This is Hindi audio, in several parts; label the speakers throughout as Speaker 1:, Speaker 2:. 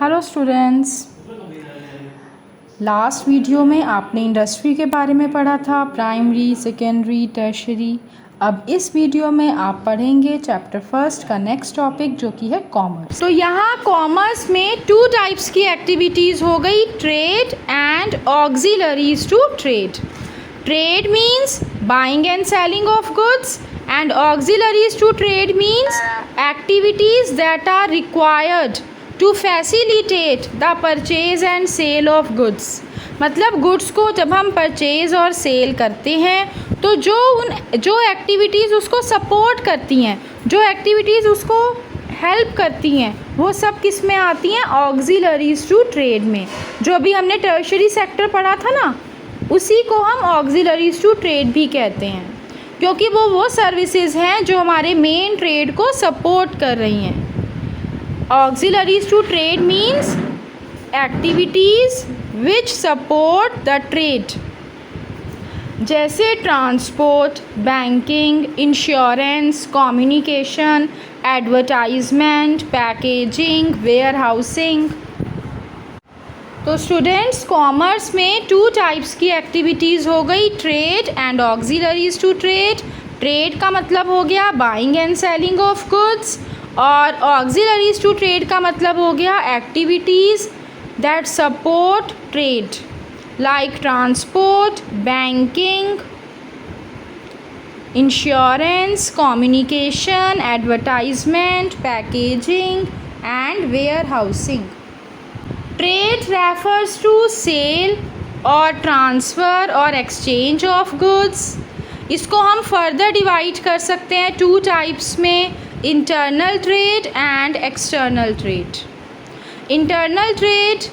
Speaker 1: हेलो स्टूडेंट्स, लास्ट वीडियो में आपने इंडस्ट्री के बारे में पढ़ा था, प्राइमरी, सेकेंडरी, टर्शरी। अब इस वीडियो में आप पढ़ेंगे चैप्टर फर्स्ट का नेक्स्ट टॉपिक जो कि है कॉमर्स। तो यहाँ कॉमर्स में टू टाइप्स की एक्टिविटीज़ हो गई, trade and auxiliaries to trade. Trade means buying and selling of goods and auxiliaries to trade means activities that are required to facilitate the purchase and sale of goods। मतलब गुड्स को जब हम परचेज़ और सेल करते हैं तो जो एक्टिविटीज़ उसको सपोर्ट करती हैं, जो एक्टिविटीज़ उसको हेल्प करती हैं, वो सब किस में आती हैं? ऑक्सिलरीज टू ट्रेड में। जो अभी हमने टर्शरी सेक्टर पढ़ा था ना, उसी को हम ऑक्सिलरीज टू ट्रेड भी कहते हैं, क्योंकि वो सर्विसेज हैं जो हमारे मेन ट्रेड को सपोर्ट कर रही हैं। Auxiliaries to trade means activities which support the trade, जैसे transport, banking, insurance, communication, advertisement, packaging, warehousing. तो स्टूडेंट्स, कॉमर्स में टू टाइप्स की एक्टिविटीज़ हो गई, trade and auxiliaries to trade. Trade का मतलब हो गया buying and selling of goods, और ऑक्सिलरीज टू ट्रेड का मतलब हो गया activities that support trade like transport, banking, insurance, communication, advertisement, packaging and warehousing. Trade refers to cell और ट्रांसफ़र और एक्सचेंज ऑफ गुड्स। इसको हम फर्दर डिवाइड कर सकते हैं टू टाइप्स में, internal trade and external trade. Internal trade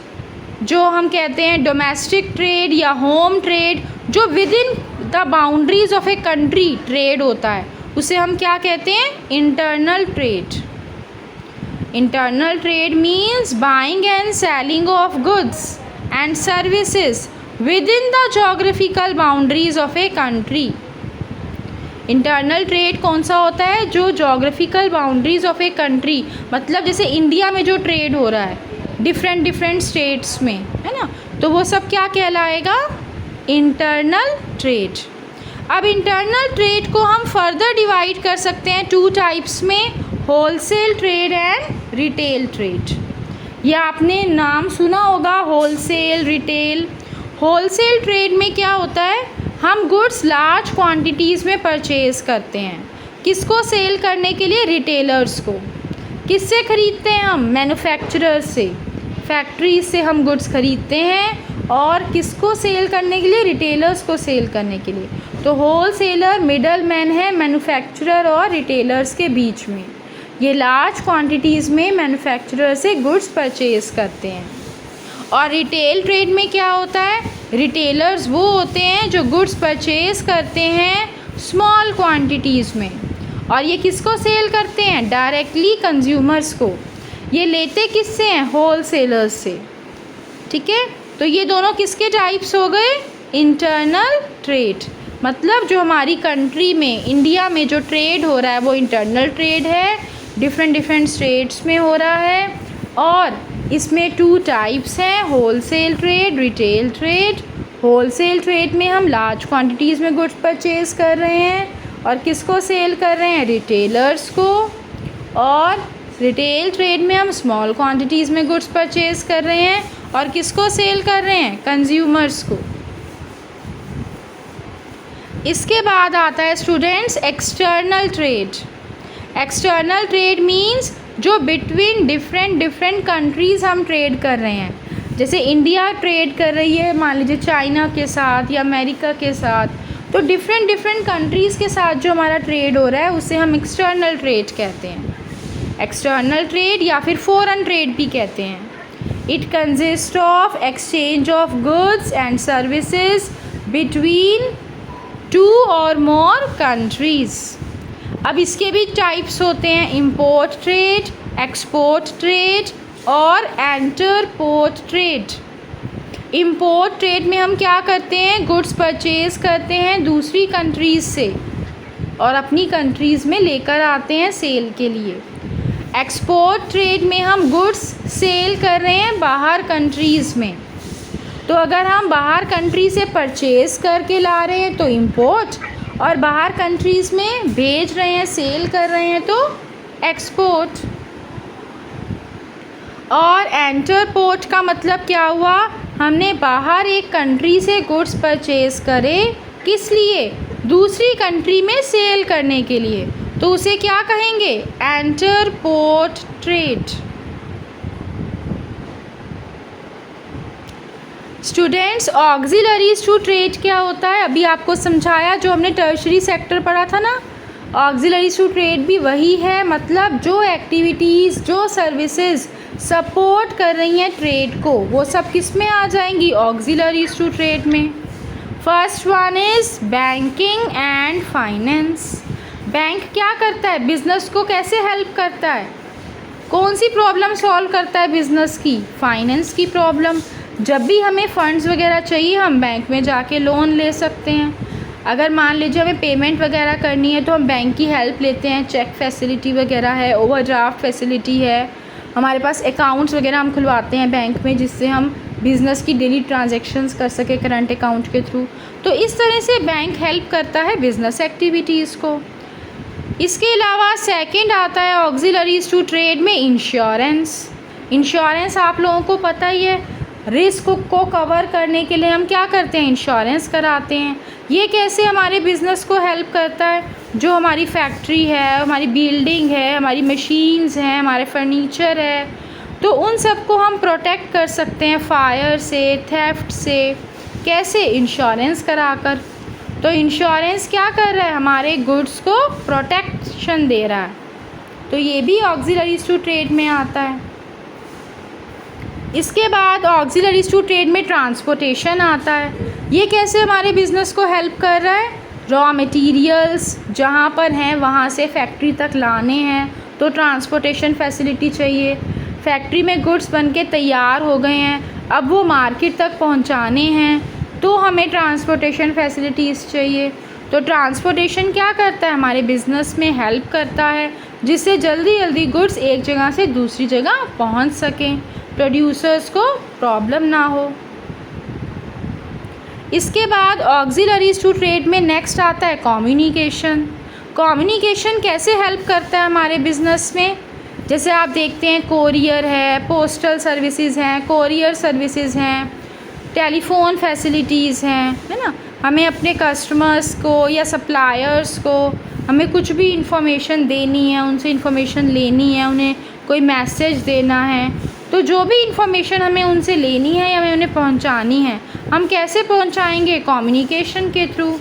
Speaker 1: जो हम कहते हैं डोमेस्टिक ट्रेड या होम ट्रेड, जो with in the boundaries of a country trade होता है, उसे हम क्या कहते हैं? Internal trade. Internal trade means buying and selling of goods and services within the geographical boundaries of a country। Internal trade कौन सा होता है? जो geographical boundaries of a country, मतलब जैसे इंडिया में जो ट्रेड हो रहा है डिफरेंट स्टेट्स में, है ना, तो वो सब क्या कहलाएगा? Internal trade. अब इंटरनल ट्रेड को हम फर्दर डिवाइड कर सकते हैं टू टाइप्स में, wholesale trade and retail trade. यह आपने नाम सुना होगा, होलसेल, रिटेल। होलसेल ट्रेड में क्या होता है? हम गुड्स लार्ज क्वांटिटीज़ में परचेज़ करते हैं। किसको सेल करने के लिए? रिटेलर्स को। किससे ख़रीदते हैं हम? मैन्युफैक्चरर्स से, फैक्ट्रीज से हम गुड्स ख़रीदते हैं। और किसको सेल करने के लिए? रिटेलर्स को सेल करने के लिए। तो होलसेलर मिडल मैन है मैन्युफैक्चरर और रिटेलर्स के बीच में। ये लार्ज क्वांटिटीज़ में मैन्युफैक्चरर से गुड्स परचेज़ करते हैं। और रिटेल ट्रेड में क्या होता है? रिटेलर्स वो होते हैं जो गुड्स परचेज़ करते हैं स्मॉल क्वांटिटीज़ में, और ये किसको सेल करते हैं? डायरेक्टली कंज्यूमर्स को। ये लेते किससे हैं? होलसेलर्स से। ठीक है, तो ये दोनों किसके टाइप्स हो गए? Internal trade. मतलब जो हमारी कंट्री में, इंडिया में जो ट्रेड हो रहा है वो इंटरनल ट्रेड है, डिफरेंट स्टेट्स में हो रहा है, और इसमें टू टाइप्स हैं, wholesale trade, retail trade. Wholesale trade में हम लार्ज क्वांटिटीज़ में गुड्स परचेज़ कर रहे हैं, और किसको सेल कर रहे हैं? रिटेलर्स को। और रिटेल ट्रेड में हम स्मॉल क्वांटिटीज़ में गुड्स परचेज़ कर रहे हैं, और किसको सेल कर रहे हैं? कंज्यूमर्स को। इसके बाद आता है students external trade. External trade means जो बिटवीन डिफरेंट कंट्रीज़ हम ट्रेड कर रहे हैं। जैसे इंडिया ट्रेड कर रही है मान लीजिए चाइना के साथ या अमेरिका के साथ, तो डिफरेंट कंट्रीज़ के साथ जो हमारा ट्रेड हो रहा है उसे हम एक्सटर्नल ट्रेड कहते हैं। एक्सटर्नल ट्रेड या फिर फॉरेन ट्रेड भी कहते हैं। It consist of exchange of goods and services between two और मोर कंट्रीज़। अब इसके भी टाइप्स होते हैं, इंपोर्ट ट्रेड, एक्सपोर्ट ट्रेड और इंटरपोर्ट ट्रेड। इंपोर्ट ट्रेड में हम क्या करते हैं? गुड्स परचेज़ करते हैं दूसरी कंट्रीज़ से और अपनी कंट्रीज़ में लेकर आते हैं सेल के लिए। एक्सपोर्ट ट्रेड में हम गुड्स सेल कर रहे हैं बाहर कंट्रीज़ में, तो अगर हम बाहर कंट्री से परचेज़ करके ला रहे हैं तो इंपोर्ट, और बाहर कंट्रीज़ में भेज रहे हैं, सेल कर रहे हैं तो एक्सपोर्ट। और एंटर पोर्ट का मतलब क्या हुआ, हमने बाहर एक कंट्री से गुड्स परचेज़ करे, किस लिए, दूसरी कंट्री में सेल करने के लिए, तो उसे क्या कहेंगे, entrepot trade. Students, auxiliaries to trade क्या होता है, अभी आपको समझाया, जो हमने टर्शरी सेक्टर पढ़ा था ना, ऑक्सिलरीज टू ट्रेड भी वही है, मतलब जो एक्टिविटीज़, जो सर्विसेज सपोर्ट कर रही हैं ट्रेड को, वो सब किस में आ जाएंगी, ऑक्सिलरीज टू ट्रेड में। First one is banking and finance. Bank क्या करता है, बिज़नेस को कैसे हेल्प करता है, कौन सी प्रॉब्लम सॉल्व करता है बिज़नेस की, फाइनेंस की प्रॉब्लम। जब भी हमें फ़ंड्स वगैरह चाहिए हम बैंक में जाके लोन ले सकते हैं। अगर मान लीजिए हमें पेमेंट वगैरह करनी है तो हम बैंक की हेल्प लेते हैं, चेक फैसिलिटी वगैरह है, ओवरड्राफ्ट फैसिलिटी है, हमारे पास अकाउंट्स वगैरह हम खुलवाते हैं बैंक में, जिससे हम बिज़नेस की डेली ट्रांजैक्शंस कर सके करंट अकाउंट के थ्रू। तो इस तरह से बैंक हेल्प करता है बिज़नेस एक्टिविटीज़ को। इसके अलावा सेकंड आता है ऑक्सिलरीज टू ट्रेड में इंश्योरेंस। इंश्योरेंस आप लोगों को पता ही है, रिस्क को कवर करने के लिए हम क्या करते हैं, इंश्योरेंस कराते हैं। ये कैसे हमारे बिज़नेस को हेल्प करता है, जो हमारी फैक्ट्री है, हमारी बिल्डिंग है, हमारी मशीन्स हैं, हमारे फर्नीचर है, तो उन सब को हम प्रोटेक्ट कर सकते हैं फायर से, थेफ्ट से, कैसे, इंश्योरेंस कराकर। तो इंश्योरेंस क्या कर रहा है, हमारे गुड्स को प्रोटेक्शन दे रहा है, तो ये भी ऑक्सिलरीज टू ट्रेड में आता है। इसके बाद ऑक्सिलरीज टू ट्रेड में ट्रांसपोर्टेशन आता है। ये कैसे हमारे बिज़नेस को हेल्प कर रहा है, रॉ मटेरियल्स जहाँ पर हैं वहाँ से फैक्ट्री तक लाने हैं तो ट्रांसपोर्टेशन फैसिलिटी चाहिए। फैक्ट्री में गुड्स बन के तैयार हो गए हैं, अब वो मार्केट तक पहुँचाने हैं तो हमें ट्रांसपोर्टेशन फैसिलिटीज़ चाहिए। तो ट्रांसपोर्टेशन क्या करता है, हमारे बिज़नेस में हेल्प करता है, जिससे जल्दी जल्दी गुड्स एक जगह से दूसरी जगह पहुंच सकें, प्रोड्यूसर्स को प्रॉब्लम ना हो। इसके बाद ऑक्सिलरीज टू ट्रेड में नेक्स्ट आता है कम्युनिकेशन। कम्युनिकेशन कैसे हेल्प करता है हमारे बिज़नेस में, जैसे आप देखते हैं कोरियर है, पोस्टल सर्विसेज हैं, कोरियर सर्विसेज हैं, टेलीफोन फैसिलिटीज़ हैं, है ना। हमें अपने कस्टमर्स को या सप्लायर्स को हमें कुछ भी इंफॉर्मेशन देनी है, उनसे इंफॉर्मेशन लेनी है, उन्हें कोई मैसेज देना है, तो जो भी इंफॉर्मेशन हमें उनसे लेनी है या हमें उन्हें पहुंचानी है, हम कैसे पहुंचाएंगे, कम्युनिकेशन के थ्रू।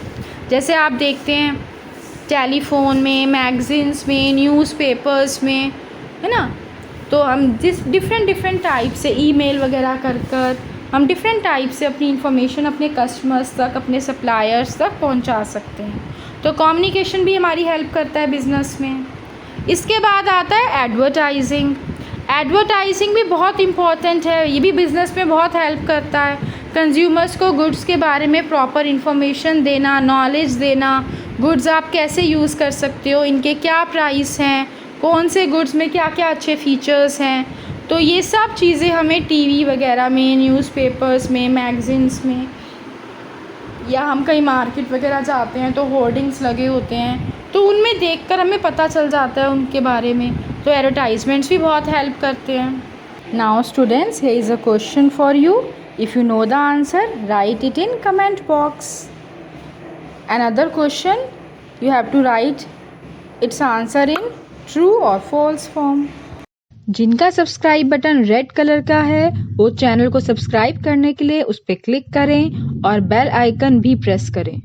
Speaker 1: जैसे आप देखते हैं टेलीफोन में, मैगज़ीन्स में, न्यूज़पेपर्स में, है ना, तो हम डिफरेंट टाइप से ईमेल वगैरह कर हम डिफरेंट टाइप से अपनी इंफॉर्मेशन अपने कस्टमर्स तक, अपने सप्लायर्स तक पहुंचा सकते हैं। तो कम्युनिकेशन भी हमारी हेल्प करता है बिज़नेस में। इसके बाद आता है एडवर्टाइजिंग। एडवर्टाइजिंग भी बहुत इम्पॉर्टेंट है, ये भी बिज़नेस में बहुत हेल्प करता है। कंज्यूमर्स को गुड्स के बारे में प्रॉपर इन्फॉर्मेशन देना, नॉलेज देना, गुड्स आप कैसे यूज़ कर सकते हो, इनके क्या प्राइस हैं, कौन से गुड्स में क्या क्या अच्छे फीचर्स हैं, तो ये सब चीज़ें हमें टीवी वगैरह में, न्यूज़पेपर्स में, मैगज़ीन्स में, या हम कहीं मार्केट वगैरह जाते हैं तो होर्डिंग्स लगे होते हैं, तो उनमें देखकर हमें पता चल जाता है उनके बारे में। तो एडवर्टाइजमेंट्स भी बहुत हेल्प करते हैं। Now students, here is a question for you. If you know the answer, write it in comment box. Another question, you have to write its answer in true और फॉल्स फॉर्म। जिनका सब्सक्राइब बटन रेड कलर का है वो चैनल को सब्सक्राइब करने के लिए उस पर क्लिक करें और बेल आइकन भी प्रेस करें।